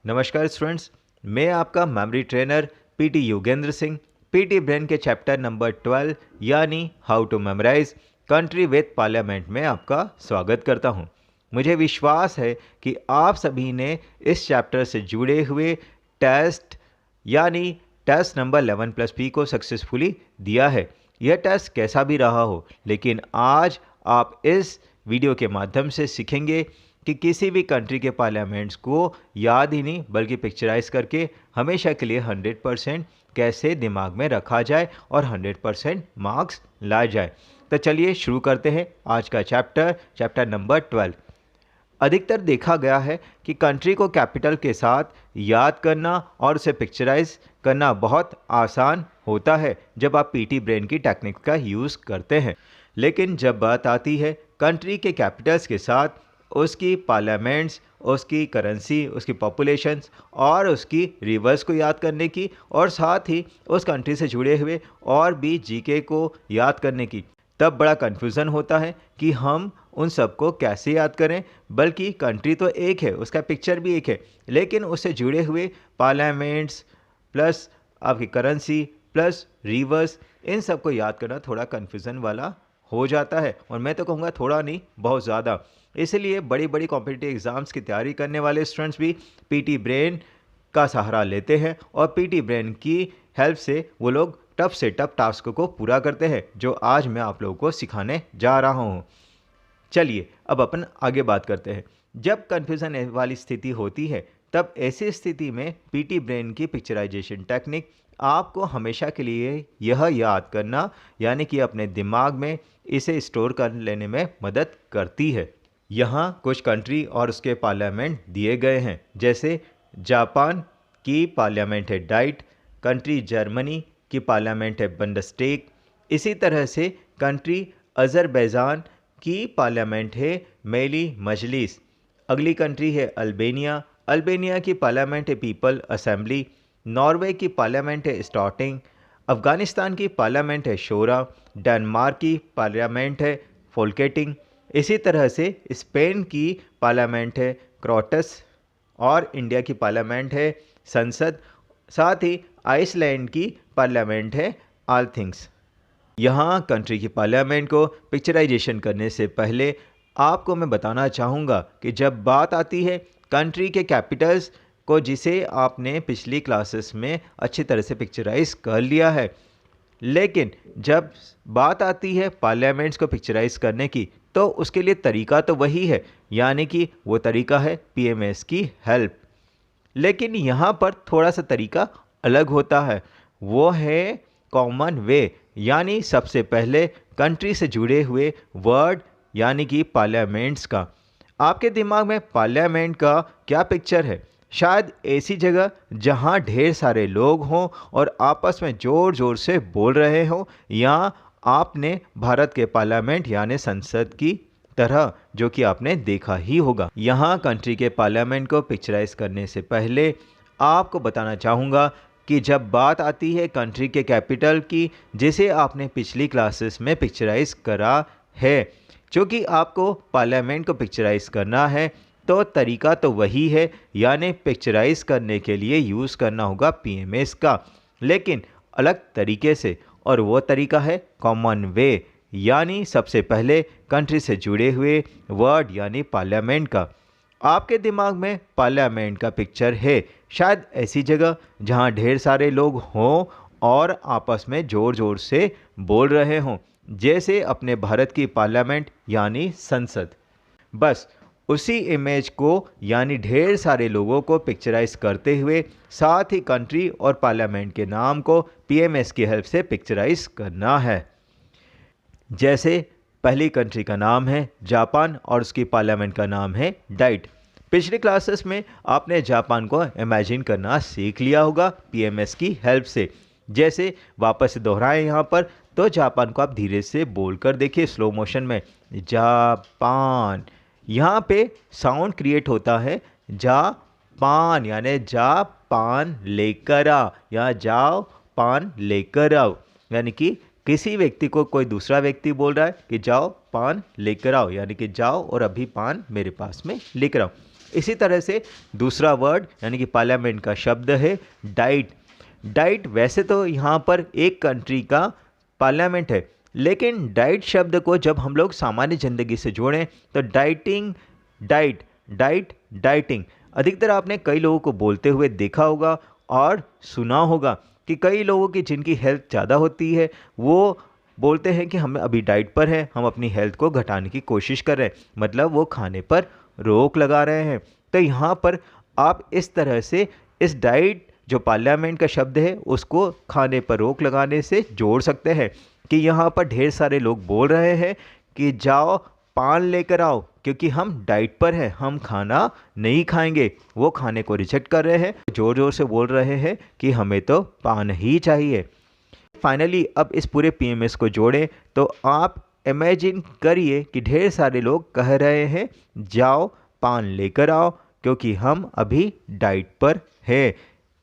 नमस्कार स्टूडेंट्स, मैं आपका memory trainer PT Yogendra Singh PT brain के चैप्टर नंबर 12 यानी how to memorise country with parliament में आपका स्वागत करता हूं। मुझे विश्वास है कि आप सभी ने इस चैप्टर से जुड़े हुए टेस्ट यानी टेस्ट नंबर 11+P को सक्सेसफुली दिया है। यह टेस्ट कैसा भी रहा हो, लेकिन आज आप इस वीडियो के माध्यम से सीखेंगे कि किसी भी कंट्री के पार्लियामेंट्स को याद ही नहीं बल्कि पिक्चराइज करके हमेशा के लिए 100% कैसे दिमाग में रखा जाए और 100% मार्क्स लाया जाए। तो चलिए शुरू करते हैं आज का चैप्टर नंबर 12। अधिकतर देखा गया है कि कंट्री को कैपिटल के साथ याद करना और उसे पिक्चराइज करना बहुत आसान होता है जब आप पीटी ब्रेन की टेक्निक का यूज़ करते हैं। लेकिन जब बात आती है कंट्री के कैपिटल्स के साथ उसकी पार्लियामेंट्स, उसकी करेंसी, उसकी पॉपुलेशंस और उसकी रिवर्स को याद करने की और साथ ही उस कंट्री से जुड़े हुए और भी जीके को याद करने की, तब बड़ा कन्फ्यूज़न होता है कि हम उन सबको कैसे याद करें। बल्कि कंट्री तो एक है, उसका पिक्चर भी एक है, लेकिन उससे जुड़े हुए पार्लियामेंट्स प्लस आपकी करेंसी प्लस रिवर्स, इन सबको याद करना थोड़ा कन्फ्यूज़न वाला हो जाता है। और मैं तो कहूँगा थोड़ा नहीं, बहुत ज़्यादा। इसलिए बड़ी बड़ी कॉम्पिटिटिव एग्ज़ाम्स की तैयारी करने वाले स्टूडेंट्स भी पीटी ब्रेन का सहारा लेते हैं और पीटी ब्रेन की हेल्प से वो लोग टफ से टफ टास्क को पूरा करते हैं, जो आज मैं आप लोगों को सिखाने जा रहा हूँ। चलिए अब अपन आगे बात करते हैं। जब कन्फ्यूज़न वाली स्थिति होती है, तब ऐसी स्थिति में पीटी ब्रेन की पिक्चराइजेशन टेक्निक आपको हमेशा के लिए यह याद करना यानी कि अपने दिमाग में इसे स्टोर कर लेने में मदद करती है। यहाँ कुछ कंट्री और उसके पार्लियामेंट दिए गए हैं, जैसे जापान की पार्लियामेंट है डाइट, कंट्री जर्मनी की पार्लियामेंट है बंडस्टेग। इसी तरह से कंट्री अज़रबैजान की पार्लियामेंट है मेली मजलिस। अगली कंट्री है अल्बानिया, अल्बानिया की पार्लियामेंट है पीपल असेंबली। नॉर्वे की पार्लियामेंट है स्टार्टिंग। अफ़गानिस्तान की पार्लियामेंट है शोरा। डेनमार्क की पार्लियामेंट है फोल्केटिंग। इसी तरह से स्पेन की पार्लियामेंट है क्रोटस और इंडिया की पार्लियामेंट है संसद। साथ ही आइसलैंड की पार्लियामेंट है आल्थिंग्स। यहाँ कंट्री की पार्लियामेंट को पिक्चराइजेशन करने से पहले आपको मैं बताना चाहूँगा कि जब बात आती है कंट्री के कैपिटल्स को, जिसे आपने पिछली क्लासेस में अच्छी तरह से पिक्चराइज कर लिया है, लेकिन जब बात आती है पार्लियामेंट्स को पिक्चराइज करने की, तो उसके लिए तरीका तो वही है, यानी कि वो तरीका है पीएमएस की हेल्प। लेकिन यहाँ पर थोड़ा सा तरीका अलग होता है, वो है कॉमन वे, यानी सबसे पहले कंट्री से जुड़े हुए वर्ड यानी कि पार्लियामेंट्स का। आपके दिमाग में पार्लियामेंट का क्या पिक्चर है? शायद ऐसी जगह जहाँ ढेर सारे लोग हों और आपस में ज़ोर ज़ोर से बोल रहे हों, या आपने भारत के पार्लियामेंट यानी संसद की तरह, जो कि आपने देखा ही होगा। यहाँ कंट्री के पार्लियामेंट को पिक्चराइज करने से पहले आपको बताना चाहूँगा कि जब बात आती है कंट्री के कैपिटल की, जिसे आपने पिछली क्लासेस में पिक्चराइज करा है, क्योंकि आपको पार्लियामेंट को पिक्चराइज करना है तो तरीका तो वही है, यानी पिक्चराइज करने के लिए यूज़ करना होगा पीएमएस का, लेकिन अलग तरीके से। और वो तरीका है कॉमन वे, यानी सबसे पहले कंट्री से जुड़े हुए वर्ड यानी पार्लियामेंट का। आपके दिमाग में पार्लियामेंट का पिक्चर है शायद ऐसी जगह जहां ढेर सारे लोग हों और आपस में ज़ोर ज़ोर से बोल रहे हों, जैसे अपने भारत की पार्लियामेंट यानी संसद। बस उसी इमेज को यानी ढेर सारे लोगों को पिक्चराइज करते हुए साथ ही कंट्री और पार्लियामेंट के नाम को पीएमएस की हेल्प से पिक्चराइज करना है। जैसे पहली कंट्री का नाम है जापान और उसकी पार्लियामेंट का नाम है डाइट। पिछली क्लासेस में आपने जापान को इमेजिन करना सीख लिया होगा पीएमएस की हेल्प से। जैसे वापस से दोहराएं यहाँ पर, तो जापान को आप धीरे से बोलकर देखिए स्लो मोशन में, जापान। यहाँ पे साउंड क्रिएट होता है जापान, यानी जापान लेकर आ या जाओ पान लेकर आओ, यानी कि किसी व्यक्ति को कोई दूसरा व्यक्ति बोल रहा है कि जाओ पान लेकर आओ, यानी कि जाओ और अभी पान मेरे पास में लेकर आओ। इसी तरह से दूसरा वर्ड यानी कि पार्लियामेंट का शब्द है डाइट। डाइट वैसे तो यहाँ पर एक कंट्री का पार्लियामेंट है, लेकिन डाइट शब्द को जब हम लोग सामान्य ज़िंदगी से जोड़ें तो डाइटिंग, डाइट, डाइट, डाइटिंग, अधिकतर आपने कई लोगों को बोलते हुए देखा होगा और सुना होगा कि कई लोगों की जिनकी हेल्थ ज़्यादा होती है वो बोलते हैं कि हम अभी डाइट पर हैं, हम अपनी हेल्थ को घटाने की कोशिश कर रहे हैं, मतलब वो खाने पर रोक लगा रहे हैं। तो यहाँ पर आप इस तरह से इस डाइट जो पार्लियामेंट का शब्द है उसको खाने पर रोक लगाने से जोड़ सकते हैं कि यहाँ पर ढेर सारे लोग बोल रहे हैं कि जाओ पान लेकर आओ, क्योंकि हम डाइट पर हैं, हम खाना नहीं खाएंगे। वो खाने को रिजेक्ट कर रहे हैं, ज़ोर ज़ोर से बोल रहे हैं कि हमें तो पान ही चाहिए। फाइनली अब इस पूरे पीएमएस को जोड़ें तो आप इमेजिन करिए कि ढेर सारे लोग कह रहे हैं जाओ पान लेकर आओ, क्योंकि हम अभी डाइट पर हैं।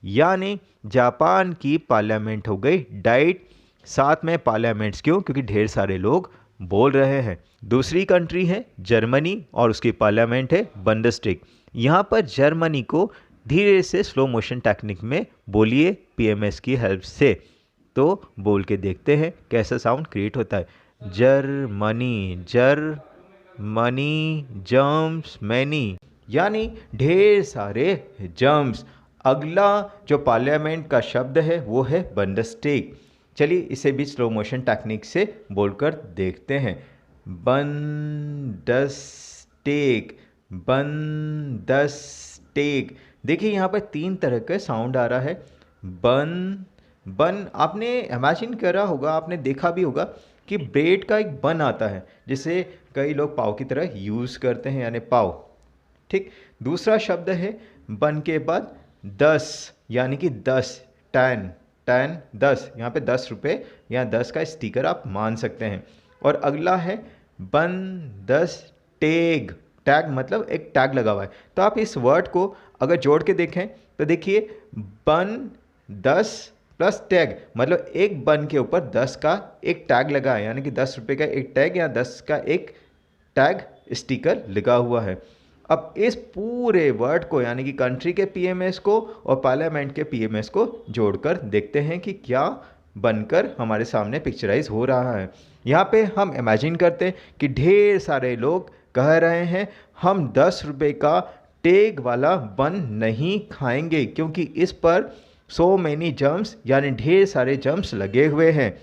यानी जापान की पार्लियामेंट हो गई डाइट, साथ में पार्लियामेंट्स क्यों, क्योंकि ढेर सारे लोग बोल रहे हैं। दूसरी कंट्री है जर्मनी और उसकी पार्लियामेंट है बंडस्टेग। यहाँ पर जर्मनी को धीरे से स्लो मोशन टेक्निक में बोलिए पीएमएस की हेल्प से, तो बोल के देखते हैं कैसा साउंड क्रिएट होता है। जर्मनी, जर्मनी, जर्म्स मैनी, यानी ढेर सारे जर्म्स। अगला जो पार्लियामेंट का शब्द है वो है बंडस्टेग। चलिए इसे भी स्लो मोशन टेक्निक से बोलकर देखते हैं। बंडस्टेग, बंडस्टेग। देखिए यहाँ पर 3 तरह का साउंड आ रहा है। बन आपने इमेजिन करा होगा, आपने देखा भी होगा कि ब्रेड का एक बन आता है जिसे कई लोग पाव की तरह यूज़ करते हैं, यानी पाव। ठीक, दूसरा शब्द है बन के बाद 10, यानी कि 10, 10, 10, 10, यहाँ पे 10 रुपये या 10 का स्टिकर आप मान सकते हैं। और अगला है बन 10 टैग। टैग मतलब एक टैग लगा हुआ है। तो आप इस वर्ड को अगर जोड़ के देखें तो देखिए बन 10 प्लस टैग, मतलब एक बन के ऊपर 10 का एक टैग लगा है, यानी कि 10 रुपये का एक टैग या 10 का एक टैग स्टिकर लगा हुआ है। अब इस पूरे वर्ड को यानी कि कंट्री के पीएमएस को और पार्लियामेंट के पीएमएस को जोड़कर देखते हैं कि क्या बनकर हमारे सामने पिक्चराइज हो रहा है। यहाँ पे हम इमेजिन करते हैं कि ढेर सारे लोग कह रहे हैं हम 10 रुपये का टैग वाला बन नहीं खाएंगे, क्योंकि इस पर सो मैनी जर्म्स यानी ढेर सारे जर्म्स लगे हुए हैं।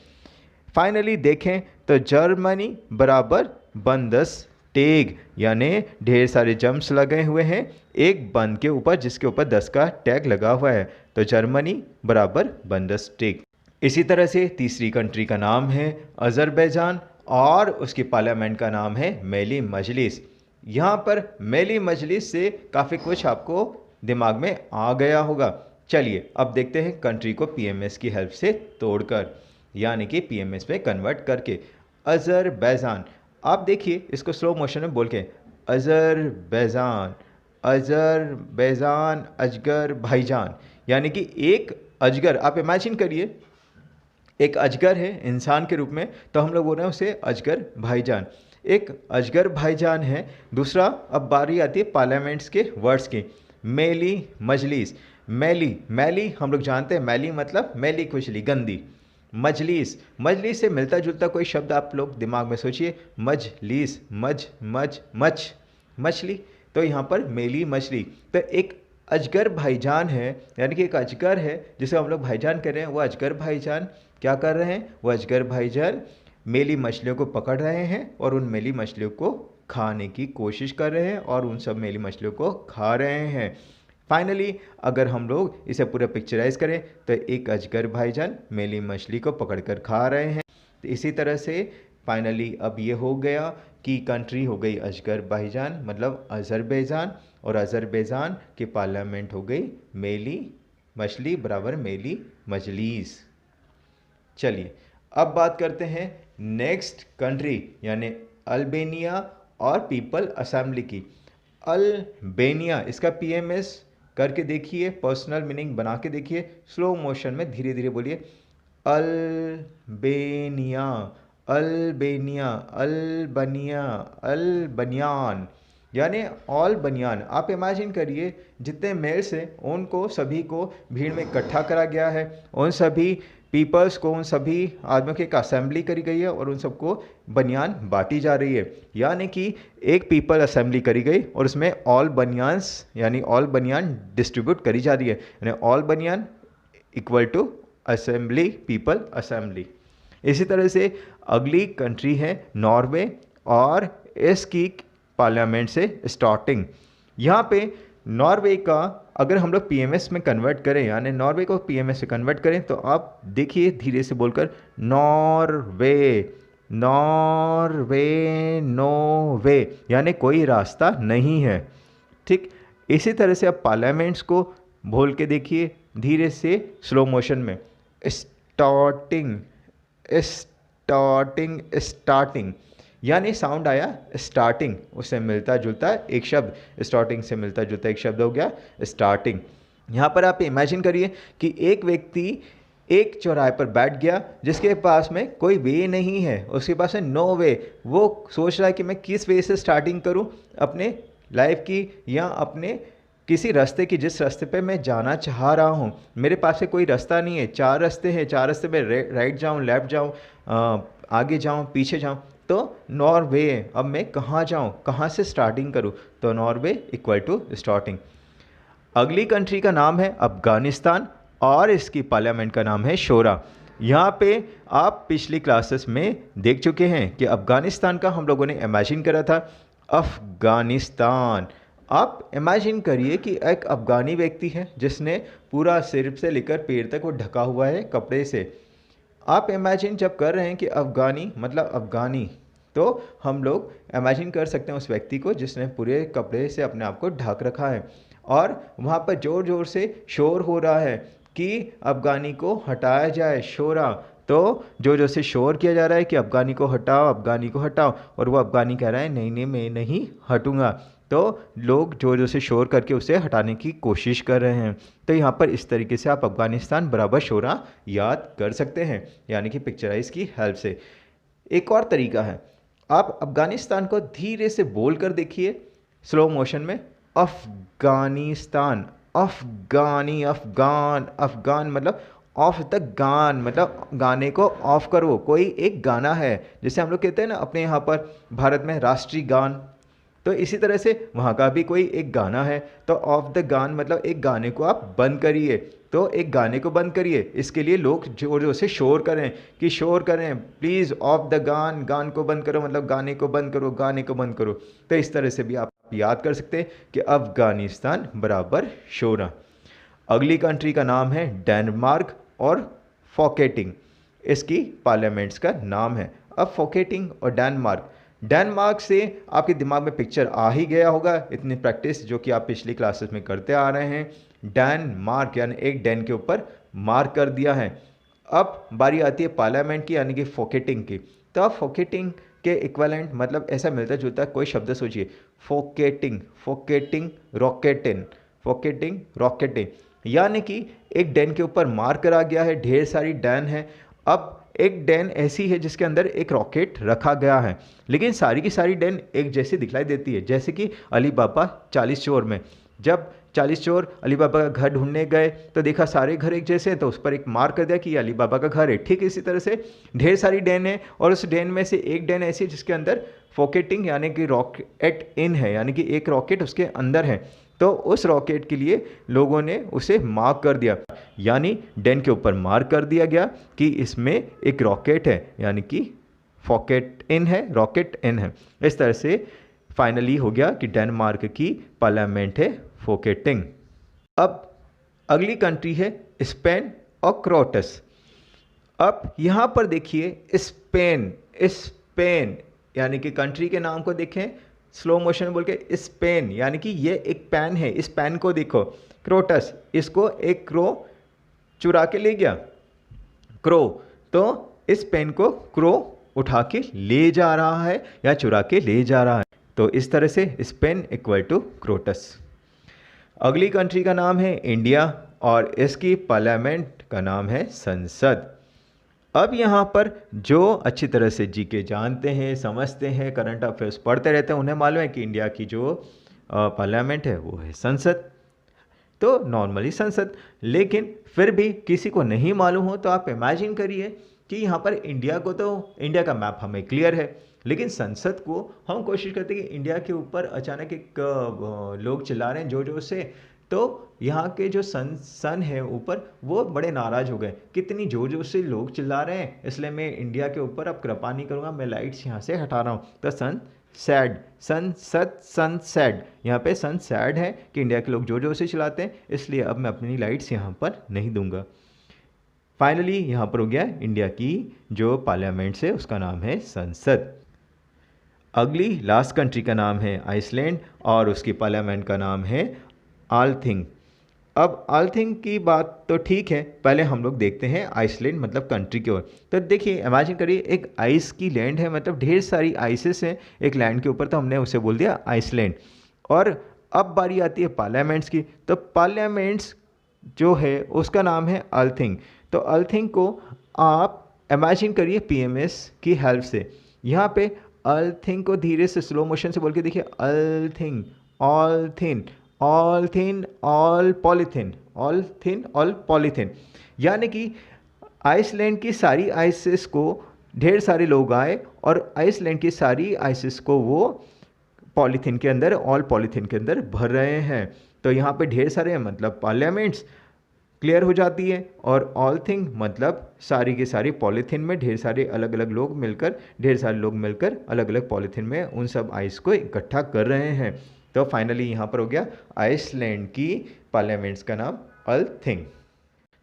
फाइनली देखें तो जर्मनी बराबर बन 10 टैग, यानी ढेर सारे जर्म्स लगे हुए हैं एक बन के ऊपर जिसके ऊपर 10 का टैग लगा हुआ है, तो जर्मनी बराबर बन 10 टैग। इसी तरह से तीसरी कंट्री का नाम है अज़रबैजान और उसकी पार्लियामेंट का नाम है मेली मजलिस। यहाँ पर मेली मजलिस से काफ़ी कुछ आपको दिमाग में आ गया होगा। चलिए अब देखते हैं कंट्री को पीएमएस की हेल्प से तोड़कर, यानी कि पीएमएस में कन्वर्ट करके। अज़रबैजान, आप देखिए इसको स्लो मोशन में बोल के, अज़रबैजान, अज़रबैजान, अजगर भाईजान, यानी कि एक अजगर, आप इमेजिन करिए एक अजगर है इंसान के रूप में, तो हम लोग बोल रहे हैं उसे अजगर भाईजान, एक अजगर भाईजान है। दूसरा अब बारी आती है पार्लियामेंट्स के वर्ड्स की। मेली मजलिस, मैली, मैली हम लोग जानते हैं, मैली मतलब मैली खुजली गंदी। मजलिस, मजलिस से मिलता जुलता कोई शब्द आप लोग दिमाग में सोचिए, मजलिस, मच मछली, तो यहाँ पर मेली मछली। तो एक अजगर भाईजान है, यानी कि एक अजगर है जिसे हम लोग भाईजान कर रहे हैं, वो अजगर भाईजान क्या कर रहे हैं, वो अजगर भाईजान मेली मछलियों को पकड़ रहे हैं और उन मेली मछलियों को खाने की कोशिश कर रहे हैं और उन सब मेली मछलियों को खा रहे हैं। फाइनली अगर हम लोग इसे पूरा पिक्चराइज करें तो एक अजगर भाईजान मेली मछली को पकड़कर खा रहे हैं। तो इसी तरह से फाइनली अब ये हो गया कि कंट्री हो गई अजगर भाईजान मतलब अज़रबैजान, और अज़रबैजान की पार्लियामेंट हो गई मेली मछली बराबर मेली मजलिस। चलिए अब बात करते हैं नेक्स्ट कंट्री यानी अल्बानिया और पीपल असेंबली की। अल्बानिया, इसका पीएमएस करके देखिए, पर्सनल मीनिंग बना के देखिए, स्लो मोशन में धीरे धीरे बोलिए। अल्बानिया, अल्बानिया, अल्बानिया, अल्बानियान, यानी ऑल बनियान। आप इमेजिन करिए जितने मेल्स हैं उनको सभी को भीड़ में इकट्ठा करा गया है, उन सभी पीपल्स को, उन सभी आदमियों की एक असेंबली करी गई है और उन सबको बनियान बांटी जा रही है। यानी कि एक पीपल असेंबली करी गई और उसमें ऑल बनियान्स यानी ऑल बनियान डिस्ट्रीब्यूट करी जा रही है, यानी Albanian equal to assembly, people assembly. इसी तरह से अगली कंट्री है नॉर्वे और इसकी पार्लियामेंट से स्टार्टिंग। यहाँ पे नॉर्वे का अगर हम लोग पीएमएस में कन्वर्ट करें, यानी नॉर्वे को पीएमएस में कन्वर्ट करें, तो आप देखिए धीरे से बोलकर नॉर्वे, नॉर्वे, नोवे, यानी कोई रास्ता नहीं है। ठीक इसी तरह से आप पार्लियामेंट्स को बोल के देखिए धीरे से स्लो मोशन में, स्टार्टिंग, स्टार्टिंग, स्टार्टिंग, यानी साउंड आया स्टार्टिंग, उससे मिलता जुलता एक शब्द, स्टार्टिंग से मिलता जुलता एक शब्द हो गया स्टार्टिंग। यहाँ पर आप इमेजिन करिए कि एक व्यक्ति एक चौराहे पर बैठ गया जिसके पास में कोई वे नहीं है, उसके पास है नो वे। वो सोच रहा है कि मैं किस वे से स्टार्टिंग करूँ अपने लाइफ की या अपने किसी रास्ते की, जिस रास्ते पे मैं जाना चाह रहा हूँ। मेरे पास से कोई रास्ता नहीं है, चार रास्ते हैं, चार रास्ते में राइट जाऊँ, लेफ्ट जाऊँ, आगे जाऊँ, पीछे जाऊँ, तो नॉर्वे। अब मैं कहाँ जाऊँ, कहाँ से स्टार्टिंग करूँ, तो नॉर्वे इक्वल टू स्टार्टिंग। अगली कंट्री का नाम है अफ़गानिस्तान और इसकी पार्लियामेंट का नाम है शोरा। यहाँ पे आप पिछली क्लासेस में देख चुके हैं कि अफ़गानिस्तान का हम लोगों ने इमेजिन करा था अफ़गानिस्तान। आप इमेजिन करिए कि एक अफ़गानी व्यक्ति है जिसने पूरा सिर से लेकर पैर तक वो ढका हुआ है कपड़े से। आप इमेजिन जब कर रहे हैं कि अफ़गानी मतलब अफ़गानी, तो हम लोग इमेजिन कर सकते हैं उस व्यक्ति को जिसने पूरे कपड़े से अपने आप को ढक रखा है और वहाँ पर ज़ोर ज़ोर से शोर हो रहा है कि अफ़गानी को हटाया जाए, शोरा। तो जो जो से शोर किया जा रहा है कि अफ़गानी को हटाओ, अफ़गानी को हटाओ, और वो अफ़गानी कह रहा है नहीं नहीं मैं नहीं हटूँगा। तो लोग जोर जोर से शोर करके उसे हटाने की कोशिश कर रहे हैं। तो यहाँ पर इस तरीके से आप अफ़गानिस्तान बराबर शोरा याद कर सकते हैं, यानी कि पिक्चराइज की हेल्प से। एक और तरीका है, आप अफ़गानिस्तान को धीरे से बोल कर देखिए स्लो मोशन में, अफ़गानिस्तान, अफ़गानी, अफ़गान, अफ़गान मतलब ऑफ द गान, मतलब गाने को ऑफ करो। कोई एक गाना है, जैसे हम लोग कहते हैं ना अपने यहाँ पर भारत में राष्ट्रीय गान, तो इसी तरह से वहाँ का भी कोई एक गाना है, तो ऑफ द गान मतलब एक गाने को आप बंद करिए। तो एक गाने को बंद करिए, इसके लिए लोग जोर जोर से शोर करें कि शोर करें प्लीज़ ऑफ द गान, गान को बंद करो मतलब गाने को बंद करो, गाने को बंद करो। तो इस तरह से भी आप याद कर सकते हैं कि अफ़गानिस्तान बराबर शोरा। अगली कंट्री का नाम है डेनमार्क और फोकेटिंग, इसकी पार्लियामेंट्स का नाम है। अब फोकेटिंग और डेनमार्क, डेनमार्क से आपके दिमाग में पिक्चर आ ही गया होगा, इतनी प्रैक्टिस जो कि आप पिछली क्लासेस में करते आ रहे हैं। डेनमार्क यानी एक डेन के ऊपर मार्क कर दिया है। अब बारी आती है पार्लियामेंट की यानी कि फोकेटिंग की। तो आप फोकेटिंग के इक्विवेलेंट मतलब ऐसा मिलता जुलता कोई शब्द सोचिए, फोकेटिंग, फोकेटिंग, रॉकेटिन, फोकेटिंग, रॉकेटिंग, यानी कि एक डेन के ऊपर मार्क करा गया है, ढेर सारी डेन है। अब एक डेन ऐसी है जिसके अंदर एक रॉकेट रखा गया है, लेकिन सारी की सारी डेन एक जैसी दिखलाई देती है। जैसे कि अली बाबा 40 चोर में, जब 40 चोर अली बाबा का घर ढूंढने गए तो देखा सारे घर एक जैसे हैं, तो उस पर एक मार्क कर दिया कि अली बाबा का घर है। ठीक इसी तरह से ढेर सारी डेन है और उस डेन में से एक डेन ऐसी है जिसके अंदर फोकेटिंग यानी कि रॉकेट इन है, यानी कि एक रॉकेट उसके अंदर है। तो उस रॉकेट के लिए लोगों ने उसे मार्क कर दिया, यानी डेन के ऊपर मार्क कर दिया गया कि इसमें एक रॉकेट है, यानी कि फोकेट इन है, रॉकेट इन है। इस तरह से फाइनली हो गया कि डेनमार्क की पार्लियामेंट है फोकेटिंग। अब अगली कंट्री है स्पेन और क्रोटस। अब यहाँ पर देखिए स्पेन, स्पेन यानी कि कंट्री के नाम को देखें स्लो मोशन में बोल के, स्पेन यानी कि ये एक पैन है, इस पैन को देखो। क्रोटस, इसको एक क्रो चुरा के ले गया, क्रो, तो इस पेन को क्रो उठा के ले जा रहा है या चुरा के ले जा रहा है। तो इस तरह से स्पेन इक्वल टू क्रोटस। अगली कंट्री का नाम है इंडिया और इसकी पार्लियामेंट का नाम है संसद। अब यहाँ पर जो अच्छी तरह से जीके जानते हैं, समझते हैं, करंट अफेयर्स पढ़ते रहते हैं, उन्हें मालूम है कि इंडिया की जो पार्लियामेंट है वो है संसद। तो नॉर्मली संसद, लेकिन फिर भी किसी को नहीं मालूम हो तो आप इमेजिन करिए कि यहाँ पर इंडिया को तो इंडिया का मैप हमें क्लियर है, लेकिन संसद को हम कोशिश करते हैं कि इंडिया के ऊपर अचानक एक लोग चिल्ला रहे हैं जोर जोर से, तो यहाँ के जो सन है ऊपर वो बड़े नाराज़ हो गए, कितनी जोर जोर से लोग चिल्ला रहे हैं, इसलिए मैं इंडिया के ऊपर अब कृपा नहीं करूँगा, मैं लाइट्स यहाँ से हटा रहा हूँ। तो सैड, सन सैड, यहाँ पे सन सैड है कि इंडिया के लोग जोर जोर से चलाते हैं, इसलिए अब मैं अपनी लाइट्स यहाँ पर नहीं दूंगा। फाइनली यहाँ पर हो गया इंडिया की जो पार्लियामेंट से उसका नाम है संसद। अगली लास्ट कंट्री का नाम है आइसलैंड और उसकी पार्लियामेंट का नाम है आलथिंग। अब आलथिंग की बात तो ठीक है, पहले हम लोग देखते हैं आइसलैंड मतलब कंट्री की ओर। तो देखिए इमेजिन करिए एक आइस की लैंड है, मतलब ढेर सारी आइसेस हैं एक लैंड के ऊपर, तो हमने उसे बोल दिया आइसलैंड। और अब बारी आती है पार्लियामेंट्स की, तो पार्लियामेंट्स जो है उसका नाम है अल्थिंग। तो अल्थिंग को आप इमेजिन करिए पीएमएस की हेल्प से। यहाँ पे अल्थिंग को धीरे से स्लो मोशन से बोल के देखिए, all thing, all thin, all thin, all polythene, all thin, all polythene. यानी कि आइसलैंड की सारी आइसिस को ढेर सारे लोग आए और आइसलैंड की सारी आइसिस को वो पॉलीथिन के अंदर, ऑल पॉलीथिन के अंदर भर रहे हैं। तो यहाँ पे ढेर सारे मतलब पार्लियामेंट्स क्लियर हो जाती है, और ऑल थिंग मतलब सारी की सारी पॉलीथिन में ढेर सारे अलग अलग लोग मिलकर, ढेर सारे लोग मिलकर अलग अलग पॉलीथिन में उन सब आइस को इकट्ठा कर रहे हैं। तो फाइनली यहाँ पर हो गया आइसलैंड की पार्लियामेंट्स का नाम ऑल थिंग।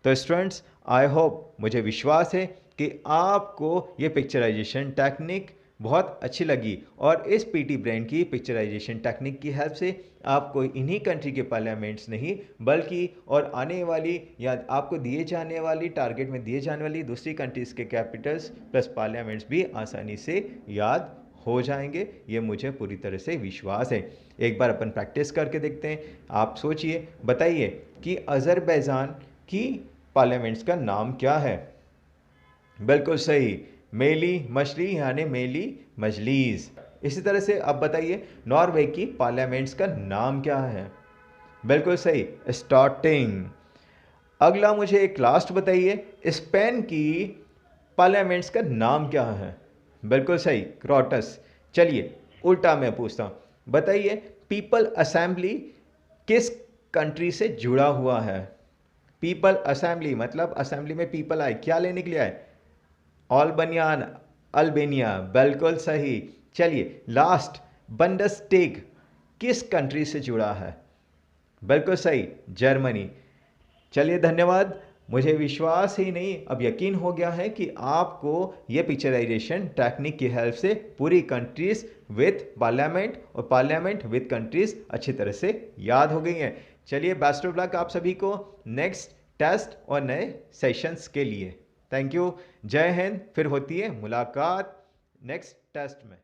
तो स्टूडेंट्स, आई होप, मुझे विश्वास है कि आपको ये पिक्चराइजेशन टेक्निक बहुत अच्छी लगी, और इस पीटी ब्रेन की पिक्चराइजेशन टेक्निक की हेल्प से आपको इन्हीं कंट्री के पार्लियामेंट्स नहीं बल्कि और आने वाली या आपको दिए जाने वाली टारगेट में दिए जाने वाली दूसरी कंट्रीज़ के कैपिटल्स प्लस पार्लियामेंट्स भी आसानी से याद हो जाएंगे, ये मुझे पूरी तरह से विश्वास है। एक बार अपन प्रैक्टिस करके देखते हैं। आप सोचिए, बताइए कि अज़रबैजान की पार्लियामेंट्स का नाम क्या है? बिल्कुल सही, मेली मछली यानी मेली मजलीस। इसी तरह से अब बताइए नॉर्वे की पार्लियामेंट्स का नाम क्या है? बिल्कुल सही, स्टार्टिंग। अगला मुझे एक लास्ट बताइए, स्पेन की पार्लियामेंट्स का नाम क्या है? बिल्कुल सही, क्रॉटस। चलिए उल्टा मैं पूछता हूँ, बताइए पीपल असेंबली किस कंट्री से जुड़ा हुआ है? पीपल असेंबली मतलब असेंबली में पीपल आए, क्या लेने के लिए आए? अल्बानियान, अल्बानिया, बिल्कुल सही। चलिए लास्ट, बंडसटेग किस कंट्री से जुड़ा है? बिल्कुल सही, जर्मनी। चलिए धन्यवाद। मुझे विश्वास ही नहीं, अब यकीन हो गया है कि आपको ये पिक्चराइजेशन टेक्निक की हेल्प से पूरी कंट्रीज विथ पार्लियामेंट और पार्लियामेंट विथ कंट्रीज अच्छी तरह से याद हो गई हैं। चलिए बेस्ट ऑफ लक आप सभी को नेक्स्ट टेस्ट और नए सेशंस के लिए। थैंक यू, जय हिंद। फिर होती है मुलाकात नेक्स्ट टेस्ट में।